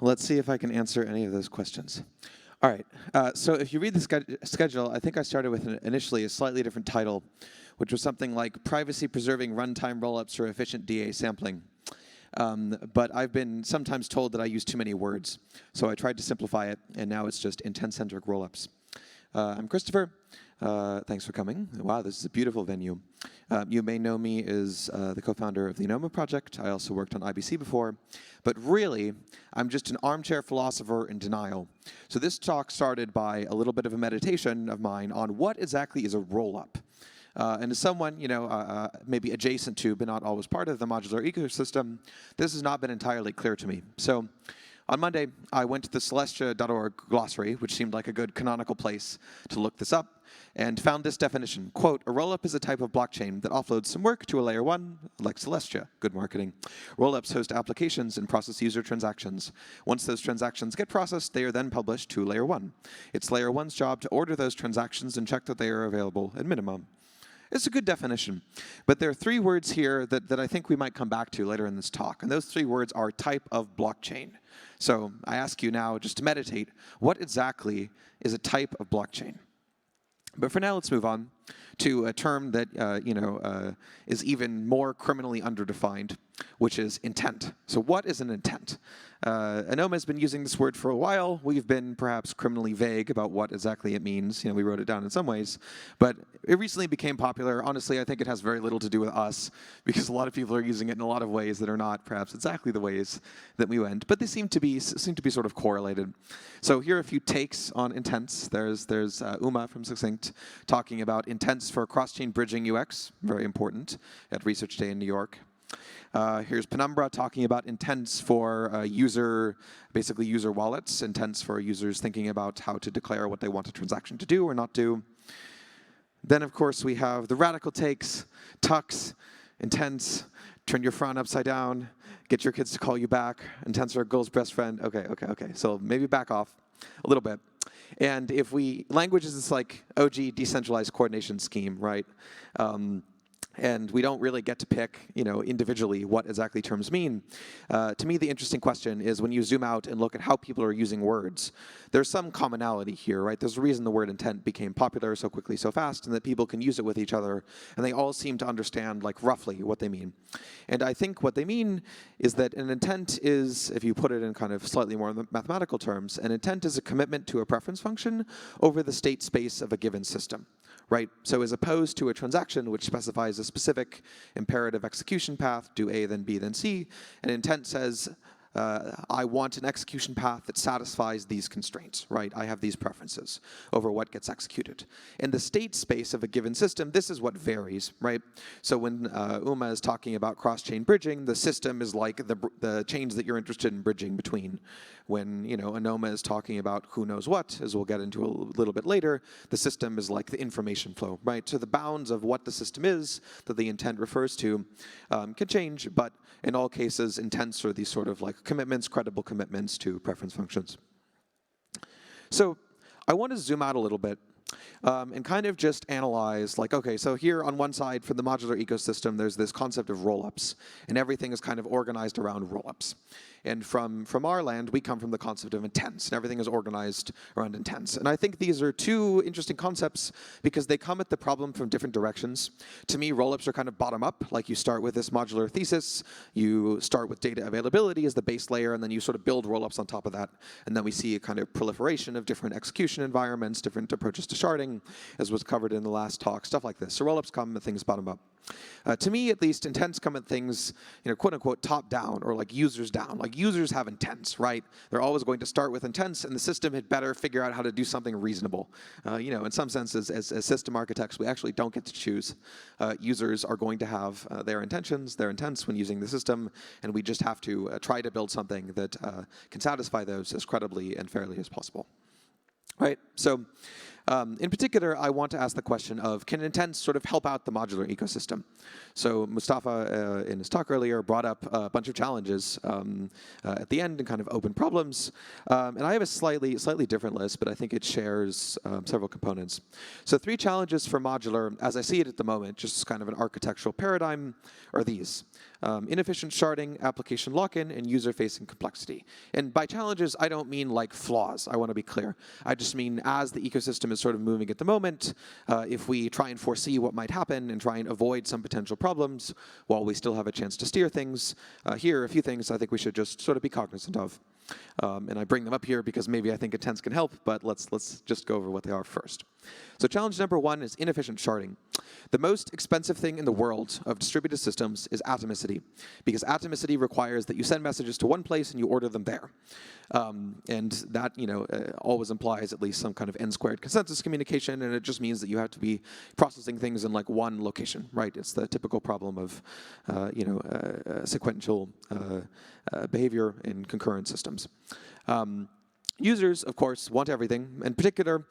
Let's see if I can answer any of those questions. All right, so if you read the schedule, I think I started with initially a slightly different title, which was something like privacy-preserving runtime rollups for efficient DA sampling. But I've been sometimes told that I use too many words, so I tried to simplify it, and now it's just intent-centric rollups. I'm Christopher. Thanks for coming. Wow, this is a beautiful venue. You may know me as the co-founder of the Anoma project. I also worked on IBC before. But really, I'm just an armchair philosopher in denial. So this talk started by a little bit of a meditation of mine on what exactly is a rollup. And as someone, maybe adjacent to, but not always part of the modular ecosystem, this has not been entirely clear to me. So on Monday, I went to the Celestia.org glossary, which seemed like a good canonical place to look this up, and found this definition. Quote, a rollup is a type of blockchain that offloads some work to a layer 1, like Celestia. Good marketing. Rollups host applications and process user transactions. Once those transactions get processed, they are then published to layer 1. It's layer 1's job to order those transactions and check that they are available at minimum. It's a good definition, but there are 3 words here that I think we might come back to later in this talk, and those 3 words are type of blockchain. So I ask you now just to meditate, what exactly is a type of blockchain? But for now, let's move on to a term that is even more criminally underdefined, which is intent. So what is an intent? Anoma has been using this word for a while. We've been perhaps criminally vague about what exactly it means. We wrote it down in some ways. But it recently became popular. Honestly, I think it has very little to do with us, because a lot of people are using it in a lot of ways that are not perhaps exactly the ways that we went. But they seem to be sort of correlated. So here are a few takes on intents. There's Uma from Succinct talking about intents for cross-chain bridging UX, very important, at Research Day in New York. Here's Penumbra talking about intents for basically user wallets, intents for users thinking about how to declare what they want a transaction to do or not do. Then, of course, we have the radical takes, tux, intents, turn your frown upside down, get your kids to call you back, intents are a girl's best friend. Okay. So maybe back off a little bit. And language is this like OG decentralized coordination scheme, right? And we don't really get to pick, individually what exactly terms mean. To me, the interesting question is when you zoom out and look at how people are using words, there's some commonality here, right? There's a reason the word intent became popular so quickly, so fast, and that people can use it with each other, and they all seem to understand, like, roughly what they mean. And I think what they mean is that an intent is, if you put it in kind of slightly more mathematical terms, an intent is a commitment to a preference function over the state space of a given system. Right? So as opposed to a transaction which specifies a specific imperative execution path, do A, then B, then C, an intent says, I want an execution path that satisfies these constraints, right? I have these preferences over what gets executed. In the state space of a given system, this is what varies, right? So when Uma is talking about cross-chain bridging, the system is like the chains that you're interested in bridging between. When Anoma is talking about who knows what, as we'll get into a little bit later, the system is like the information flow, right? So the bounds of what the system is that the intent refers to can change, but in all cases, intents are these sort of like commitments, credible commitments to preference functions. So I want to zoom out a little bit and kind of just analyze, like, okay, so here on one side for the modular ecosystem, there's this concept of rollups, and everything is kind of organized around rollups. And from our land, we come from the concept of intents, and everything is organized around intents. And I think these are 2 interesting concepts because they come at the problem from different directions. To me, rollups are kind of bottom up, like you start with this modular thesis, you start with data availability as the base layer, and then you sort of build rollups on top of that. And then we see a kind of proliferation of different execution environments, different approaches to sharding, as was covered in the last talk, stuff like this. So rollups come at things bottom up. To me, at least, intents come at things, quote unquote, top down or like users down. Like users have intents, right? They're always going to start with intents, and the system had better figure out how to do something reasonable. In some senses, as system architects, we actually don't get to choose. Users are going to have their intentions, their intents when using the system, and we just have to try to build something that can satisfy those as credibly and fairly as possible. Right? So In particular, I want to ask the question of, can intents sort of help out the modular ecosystem? So Mustafa, in his talk earlier, brought up a bunch of challenges at the end and kind of open problems. And I have a slightly different list, but I think it shares several components. So 3 challenges for modular, as I see it at the moment, just kind of an architectural paradigm, are these. Inefficient sharding, application lock-in, and user-facing complexity. And by challenges, I don't mean like flaws, I want to be clear. I just mean as the ecosystem is sort of moving at the moment, if we try and foresee what might happen and try and avoid some potential problems while we still have a chance to steer things, here are a few things I think we should just sort of be cognizant of. And I bring them up here because maybe I think intents can help, but let's just go over what they are first. So challenge number 1 is inefficient sharding. The most expensive thing in the world of distributed systems is atomicity, because atomicity requires that you send messages to one place and you order them there. And that always implies at least some kind of n-squared consensus communication, and it just means that you have to be processing things in like one location, right? It's the typical problem of sequential behavior in concurrent systems. Users, of course, want everything. In particular,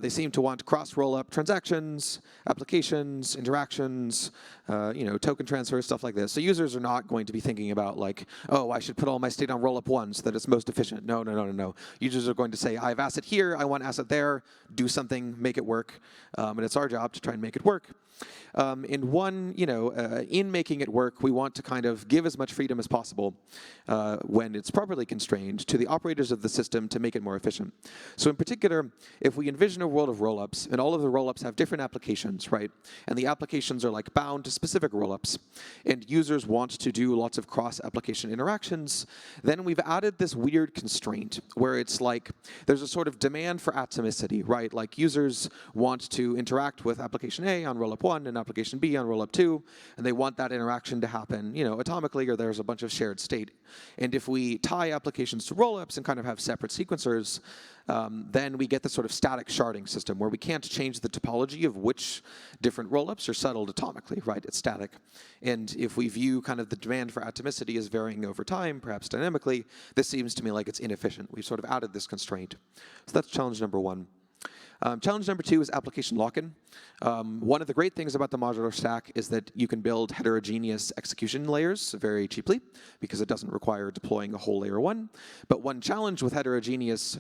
they seem to want cross-rollup transactions, applications, interactions, token transfers, stuff like this. So users are not going to be thinking about like, oh, I should put all my state on rollup 1 so that it's most efficient. No. Users are going to say, I have asset here, I want asset there, do something, make it work. And it's our job to try and make it work. In making it work, we want to kind of give as much freedom as possible when it's properly constrained to the operators of the system to make it more efficient. So in particular, if we envision a world of rollups, and all of the rollups have different applications, right? And the applications are like bound to specific rollups, and users want to do lots of cross-application interactions, then we've added this weird constraint where it's like there's a sort of demand for atomicity, right? Like users want to interact with application A on rollup 1 and application B on rollup 2, and they want that interaction to happen, atomically, or there's a bunch of shared state. And if we tie applications to rollups and kind of have separate sequencers, then we get this sort of static sharding system where we can't change the topology of which different rollups are settled atomically, right? It's static. And if we view kind of the demand for atomicity as varying over time, perhaps dynamically, this seems to me like it's inefficient. We've sort of added this constraint. So that's challenge number 1. Challenge number 2 is application lock-in. One of the great things about the modular stack is that you can build heterogeneous execution layers very cheaply because it doesn't require deploying a whole layer 1. But one challenge with heterogeneous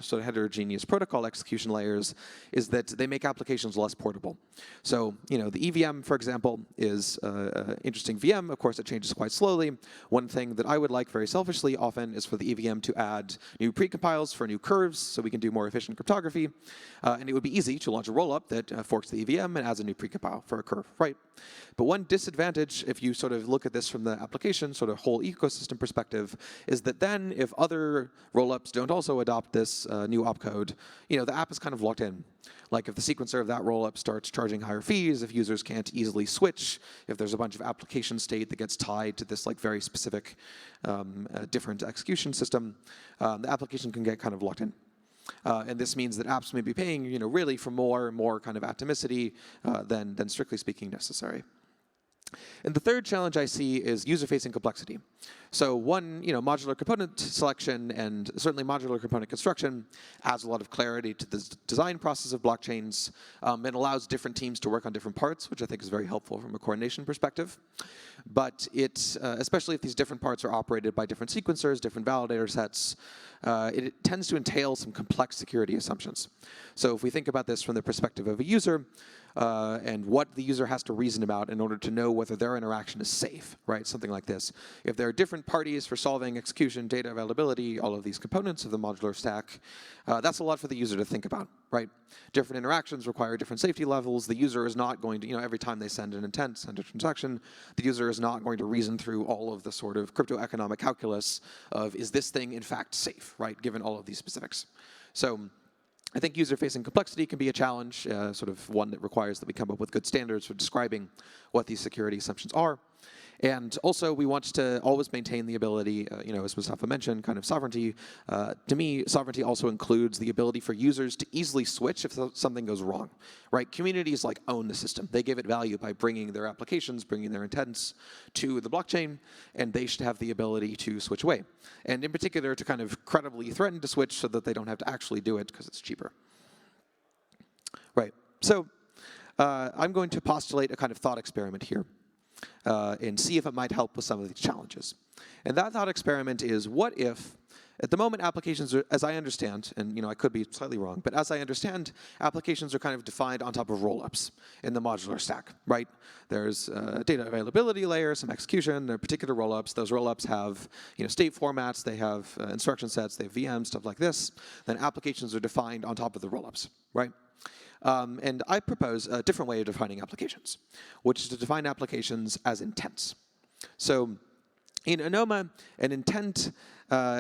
protocol execution layers is that they make applications less portable. So the EVM, for example, is an interesting VM. Of course, it changes quite slowly. One thing that I would like very selfishly often is for the EVM to add new precompiles for new curves so we can do more efficient cryptography. And it would be easy to launch a rollup that forks the EVM and adds a new precompile for a curve, right? But one disadvantage, if you sort of look at this from the application sort of whole ecosystem perspective, is that then if other rollups don't also adopt this new opcode, the app is kind of locked in. Like if the sequencer of that rollup starts charging higher fees, if users can't easily switch, if there's a bunch of application state that gets tied to this like very specific different execution system, the application can get kind of locked in. And this means that apps may be paying, really for more and more kind of atomicity than strictly speaking necessary. And the third challenge I see is user-facing complexity. So one, modular component selection and certainly modular component construction adds a lot of clarity to the design process of blockchains and allows different teams to work on different parts, which I think is very helpful from a coordination perspective. But it, especially if these different parts are operated by different sequencers, different validator sets, it tends to entail some complex security assumptions. So if we think about this from the perspective of a user, and what the user has to reason about in order to know whether their interaction is safe, right? Something like this. If there are different parties for solving execution, data availability, all of these components of the modular stack, that's a lot for the user to think about, right? Different interactions require different safety levels. The user is not going to, every time they send an intent, send a transaction, the user is not going to reason through all of the sort of crypto-economic calculus of, is this thing in fact safe, right? Given all of these specifics. So I think user-facing complexity can be a challenge, sort of one that requires that we come up with good standards for describing what these security assumptions are. And also, we want to always maintain the ability, as Mustafa mentioned, kind of sovereignty. To me, sovereignty also includes the ability for users to easily switch if something goes wrong, right? Communities own the system. They give it value by bringing their applications, bringing their intents to the blockchain, and they should have the ability to switch away. And in particular, to kind of credibly threaten to switch so that they don't have to actually do it because it's cheaper. Right. So I'm going to postulate a kind of thought experiment here and see if it might help with some of these challenges. And that thought experiment is, what if, at the moment, applications are, as I understand, and I could be slightly wrong, but as I understand, applications are kind of defined on top of rollups in the modular stack, right? There's a data availability layer, some execution, there are particular rollups. Those rollups have state formats, they have instruction sets, they have VMs, stuff like this. Then applications are defined on top of the rollups, right? And I propose a different way of defining applications, which is to define applications as intents. So in Anoma, an intent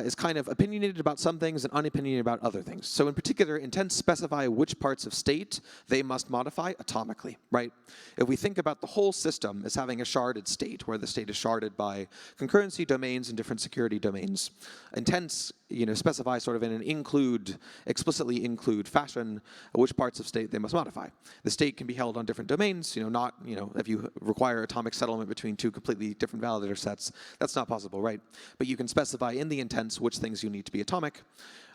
is kind of opinionated about some things and unopinionated about other things. So in particular, intents specify which parts of state they must modify atomically, right? If we think about the whole system as having a sharded state, where the state is sharded by concurrency domains and different security domains, intents specify sort of in an explicitly include fashion which parts of state they must modify. The state can be held on different domains, not, if you require atomic settlement between two completely different validator sets, that's not possible, right? But you can specify in the intents which things you need to be atomic,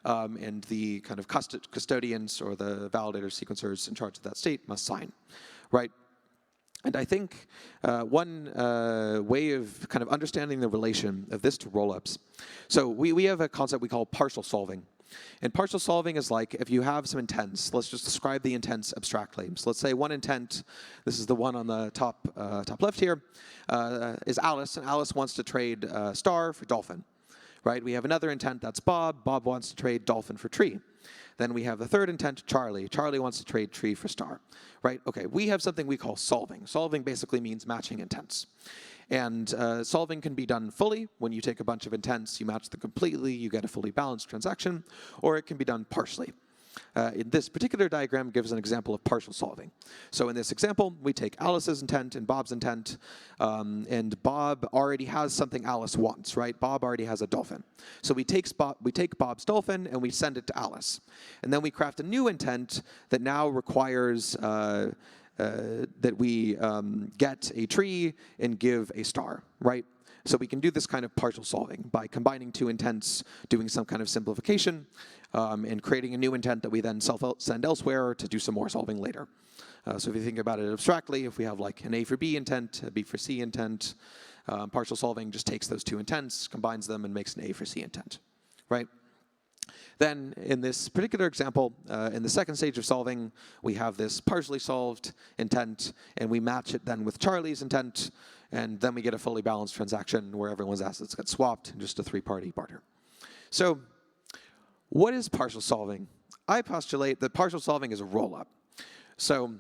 and the kind of custodians or the validator sequencers in charge of that state must sign, right? And I think one way of kind of understanding the relation of this to rollups, so we have a concept we call partial solving. And partial solving is like if you have some intents, let's just describe the intents abstractly. So let's say one intent, this is the one on the top left here, is Alice, and Alice wants to trade star for dolphin, right? We have another intent, that's Bob. Bob wants to trade dolphin for tree. Then we have the third intent, Charlie. Charlie wants to trade tree for star, right? Okay, we have something we call solving. Solving basically means matching intents. And solving can be done fully. When you take a bunch of intents, you match them completely, you get a fully balanced transaction, or it can be done partially. In this particular diagram gives an example of partial solving. So in this example, we take Alice's intent and Bob's intent, and Bob already has something Alice wants, right? Bob already has a dolphin. So we take Bob's dolphin and we send it to Alice. And then we craft a new intent that now requires that we get a tree and give a star, right? So we can do this kind of partial solving by combining two intents, doing some kind of simplification, and creating a new intent that we then send elsewhere to do some more solving later. So if you think about it abstractly, if we have like an A for B intent, a B for C intent, partial solving just takes those two intents, combines them, and makes an A for C intent, right? Then in this particular example, in the second stage of solving, we have this partially solved intent, and we match it then with Charlie's intent, and then we get a fully balanced transaction where everyone's assets get swapped in just a three-party barter. So what is partial solving? I postulate that partial solving is a rollup. So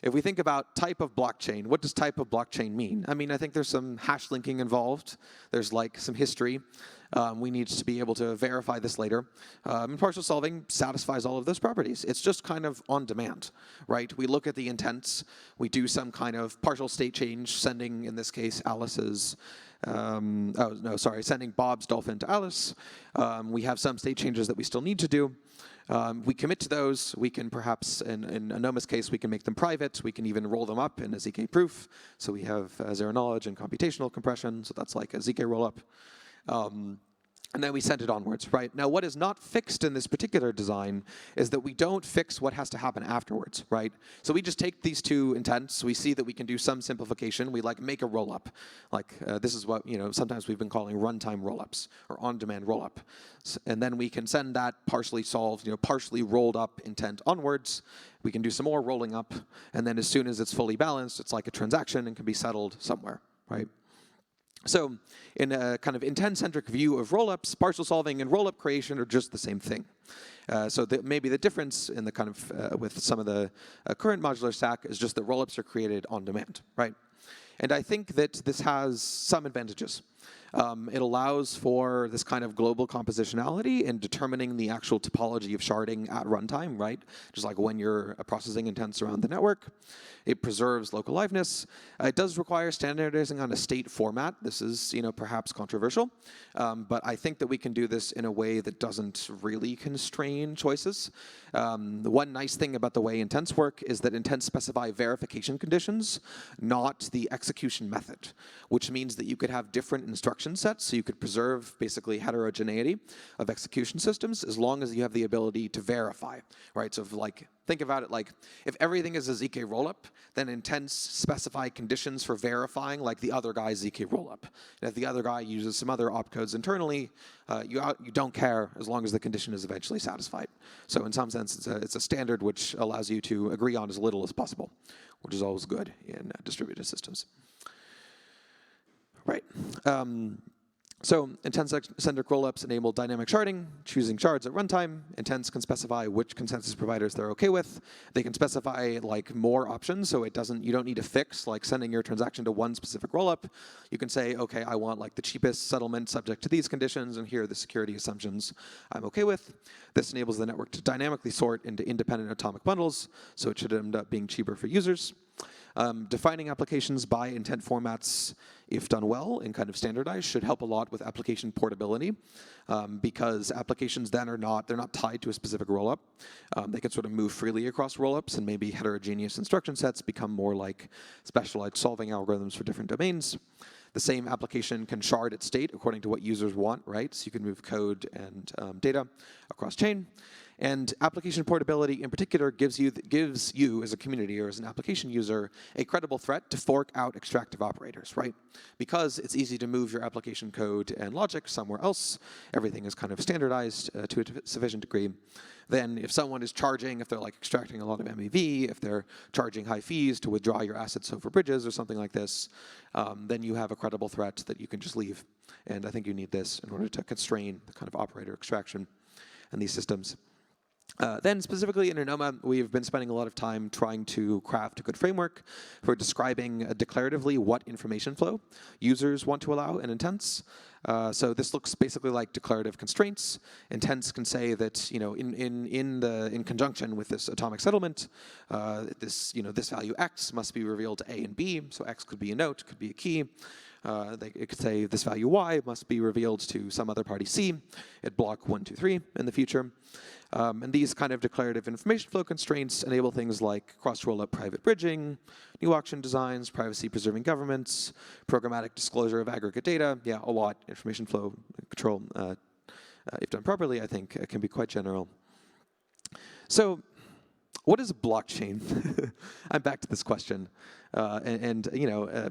if we think about type of blockchain, what does type of blockchain mean? I mean, I think there's some hash linking involved. There's like some history. We need to be able to verify this later. And partial solving satisfies all of those properties. It's just kind of on demand, right? We look at the intents. We do some kind of partial state change, sending, in this case, Alice's, sending Bob's dolphin to Alice. We have some state changes that we still need to do. We commit to those. We can perhaps, in Anoma's case, we can make them private. We can even roll them up in a ZK proof. So we have zero knowledge and computational compression. So that's like a ZK rollup. And then we send it onwards, right? Now, what is not fixed in this particular design is that we don't fix what has to happen afterwards, right? So we just take these two intents. We see that we can do some simplification. We like make a rollup. Like this is what sometimes we've been calling runtime rollups or on-demand rollup. And then we can send that partially solved, partially rolled up intent onwards. We can do some more rolling up, and then as soon as it's fully balanced, it's like a transaction and can be settled somewhere, right? So in a kind of intent-centric view of rollups, partial solving and rollup creation are just the same thing. So maybe the difference in the kind of with some of the current modular stack is just that rollups are created on demand, right? And I think that this has some advantages. It allows for this kind of global compositionality in determining the actual topology of sharding at runtime, right? Just like when you're processing intents around the network. It preserves local liveness. It does require standardizing on a state format. This is, perhaps controversial, but I think that we can do this in a way that doesn't really constrain choices. The one nice thing about the way intents work is that intents specify verification conditions, not the execution method, which means that you could have different instruction sets, so you could preserve basically heterogeneity of execution systems as long as you have the ability to verify, right? So if like Think about it like, if everything is a ZK rollup, then intents specify conditions for verifying like the other guy's ZK rollup. And if the other guy uses some other opcodes internally, you don't care as long as the condition is eventually satisfied. So in some sense, it's a standard which allows you to agree on as little as possible, which is always good in distributed systems. Right. So intent-centric rollups enable dynamic sharding, choosing shards at runtime. Intents can specify which consensus providers they're okay with. They can specify like more options, so you don't need to fix like sending your transaction to one specific rollup. You can say, okay, I want like the cheapest settlement subject to these conditions, and here are the security assumptions I'm okay with. This enables the network to dynamically sort into independent atomic bundles, so it should end up being cheaper for users. Defining applications by intent formats, if done well and kind of standardized, should help a lot with application portability, because applications then they're not tied to a specific rollup. They can sort of move freely across rollups, and maybe heterogeneous instruction sets become more like specialized solving algorithms for different domains. The same application can shard its state according to what users want, right? So you can move code and data across chain. And application portability in particular gives you as a community or as an application user a credible threat to fork out extractive operators, right? Because it's easy to move your application code and logic somewhere else. Everything is kind of standardized to a sufficient degree. Then if someone is charging, if they're like extracting a lot of MEV, if they're charging high fees to withdraw your assets over bridges or something like this, then you have a credible threat that you can just leave. And I think you need this in order to constrain the kind of operator extraction in these systems. Then specifically in Anoma, we've been spending a lot of time trying to craft a good framework for describing declaratively what information flow users want to allow in intents. So this looks basically like declarative constraints. Intents can say that in conjunction with this atomic settlement, this value x must be revealed to A and B. So x could be a note, could be a key. It could say this value y must be revealed to some other party C at block 1, 2, 3 in the future. And these kind of declarative information flow constraints enable things like cross-rollup private bridging, new auction designs, privacy-preserving governments, programmatic disclosure of aggregate data. Yeah, a lot. Information flow control, if done properly, I think can be quite general. So what is a blockchain? I'm back to this question.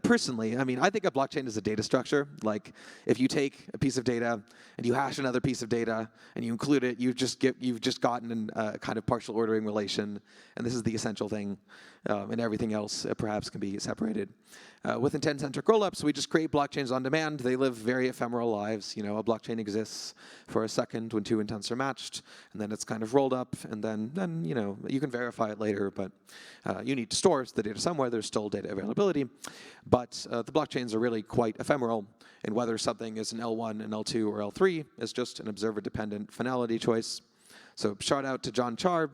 Personally, I mean, I think a blockchain is a data structure. Like, if you take a piece of data and you hash another piece of data and you include it, you've just gotten a kind of partial ordering relation, and this is the essential thing, and everything else perhaps can be separated. With intent-centric rollups, we just create blockchains on demand. They live very ephemeral lives. A blockchain exists for a second when two intents are matched, and then it's kind of rolled up, and then you can verify it later, but you need to store the data somewhere. There's still data availability, but the blockchains are really quite ephemeral, and whether something is an L1, an L2, or L3 is just an observer-dependent finality choice. So shout out to John Char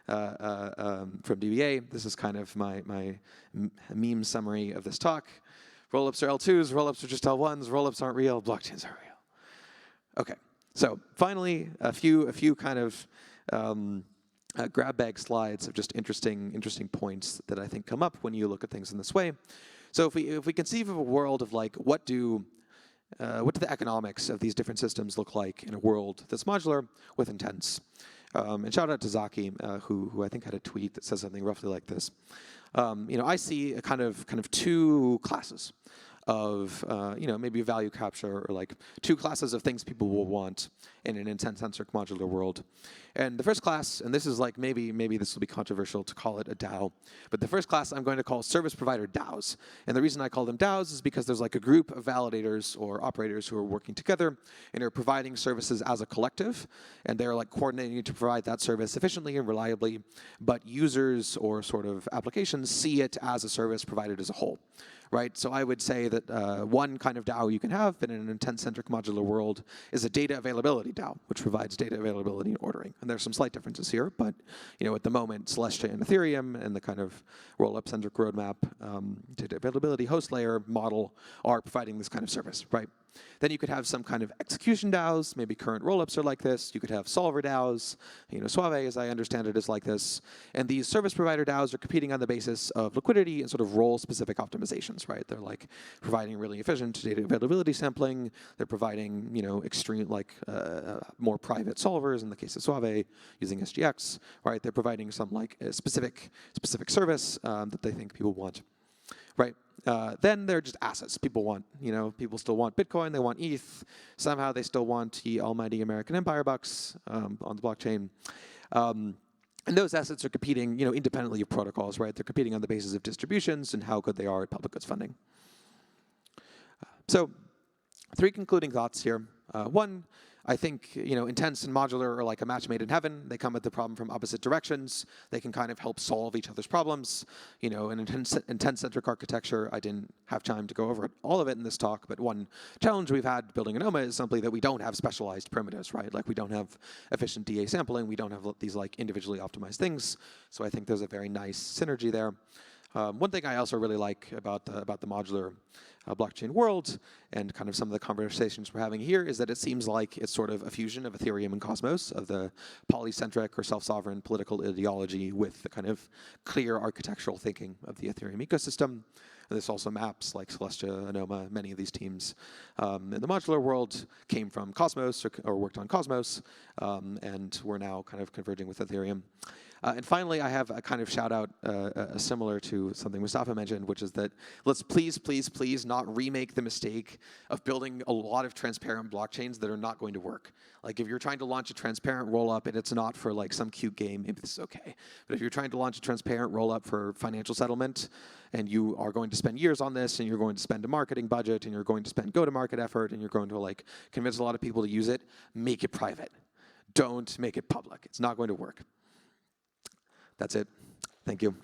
from DBA. This is kind of my meme summary of this talk. Rollups are L2s, rollups are just L1s, rollups aren't real, blockchains are real. Okay, so finally, a few kind of grab bag slides of just interesting points that I think come up when you look at things in this way. So if we conceive of a world of like what do the economics of these different systems look like in a world that's modular with intents? And shout out to Zaki, who I think had a tweet that says something roughly like this. I see a kind of two classes of maybe value capture, or like two classes of things people will want in an intent-centric modular world. And the first class, and this is like maybe this will be controversial to call it a DAO, but the first class I'm going to call service provider DAOs. And the reason I call them DAOs is because there's like a group of validators or operators who are working together and are providing services as a collective, and they're like coordinating to provide that service efficiently and reliably, but users or sort of applications see it as a service provided as a whole. Right, so I would say that one kind of DAO you can have in an intent-centric modular world is a data availability DAO, which provides data availability and ordering. And there's some slight differences here, but at the moment, Celestia and Ethereum and the kind of rollup-centric roadmap, data availability host layer model are providing this kind of service, right? Then you could have some kind of execution DAOs. Maybe current rollups are like this. You could have solver DAOs. Suave, as I understand it, is like this. And these service provider DAOs are competing on the basis of liquidity and sort of role-specific optimizations, right? They're like providing really efficient data availability sampling. They're providing, extreme, more private solvers in the case of Suave using SGX, right? They're providing some like specific service that they think people want, right? Then they're just assets. People still want Bitcoin, they want ETH. Somehow they still want the almighty American Empire bucks on the blockchain. And those assets are competing, independently of protocols, right? They're competing on the basis of distributions and how good they are at public goods funding. So 3 concluding thoughts here. One, I think intents and modular are like a match made in heaven. They come at the problem from opposite directions. They can kind of help solve each other's problems. An intent-centric architecture, I didn't have time to go over all of it in this talk, but one challenge we've had building Anoma is simply that we don't have specialized primitives, right? Like we don't have efficient DA sampling. We don't have these like individually optimized things. So I think there's a very nice synergy there. One thing I also really like about the modular blockchain world and kind of some of the conversations we're having here is that it seems like it's sort of a fusion of Ethereum and Cosmos, of the polycentric or self-sovereign political ideology with the kind of clear architectural thinking of the Ethereum ecosystem. And this also maps like Celestia, Anoma, many of these teams in the modular world came from Cosmos or worked on Cosmos, and we're now kind of converging with Ethereum. And finally, I have a kind of shout out similar to something Mustafa mentioned, which is that let's please, please, please not remake the mistake of building a lot of transparent blockchains that are not going to work. Like if you're trying to launch a transparent rollup and it's not for like some cute game, maybe this is okay. But if you're trying to launch a transparent rollup for financial settlement and you are going to spend years on this and you're going to spend a marketing budget and you're going to spend go-to-market effort and you're going to like convince a lot of people to use it, make it private. Don't make it public. It's not going to work. That's it. Thank you.